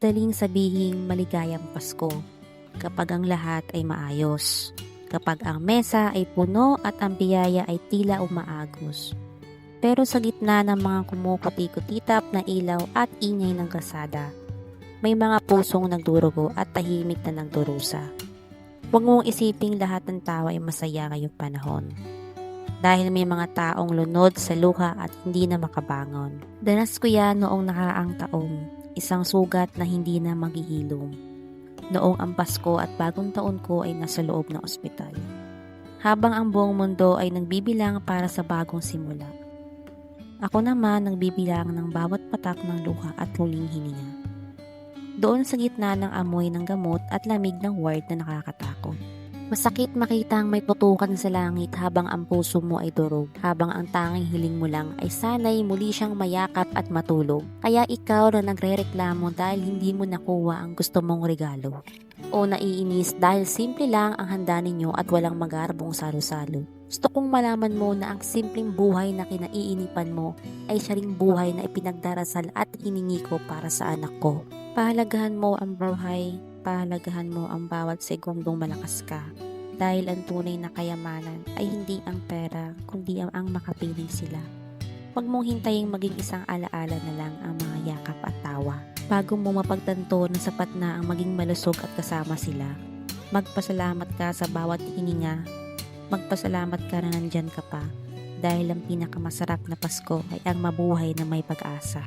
Daling sabihing maligayang Pasko kapag ang lahat ay maayos, kapag ang mesa ay puno at ang biyaya ay tila umaagos. Pero sa gitna ng mga kumukuti-kutitap na ilaw at ingay ng kalsada, may mga pusong nagdurugo at tahimik na nagdurusa. Huwag mong isiping lahat ng tao ay masaya ngayong panahon. Dahil may mga taong lunod sa luha at hindi na makabangon. Danas ko yan noong nakaraang taon, isang sugat na hindi na maghihilom. Noong ang Pasko at bagong taon ko ay nasa loob ng ospital. Habang ang buong mundo ay nagbibilang para sa bagong simula. Ako naman nagbibilang ng bawat patak ng luha at huling hininga. Doon sa gitna ng amoy ng gamot at lamig ng ward na nakakatakot. Masakit makitang may putukan sa langit habang ang puso mo ay durog, habang ang tanging hiling mo lang ay sana'y muli siyang mayakap at matulog. Kaya ikaw na nagrereklamo dahil hindi mo nakuha ang gusto mong regalo. O naiinis dahil simple lang ang handa ninyo at walang magarbong salo-salo. Gusto kong malaman mo na ang simpleng buhay na kinaiinipan mo ay siya ring buhay na ipinagdarasal at hiningi ko para sa anak ko. Pahalagahan mo ang buhay. Pahalagahan mo ang bawat segundong malakas ka dahil ang tunay na kayamanan ay hindi ang pera kundi ang makapiling sila. Huwag mong hintaying maging isang alaala na lang ang mga yakap at tawa. Bago mo mapagtanto na sapat na ang maging malusog at kasama sila, magpasalamat ka sa bawat hininga. Magpasalamat ka na nandyan ka pa dahil ang pinakamasarap na Pasko ay ang mabuhay na may pag-asa.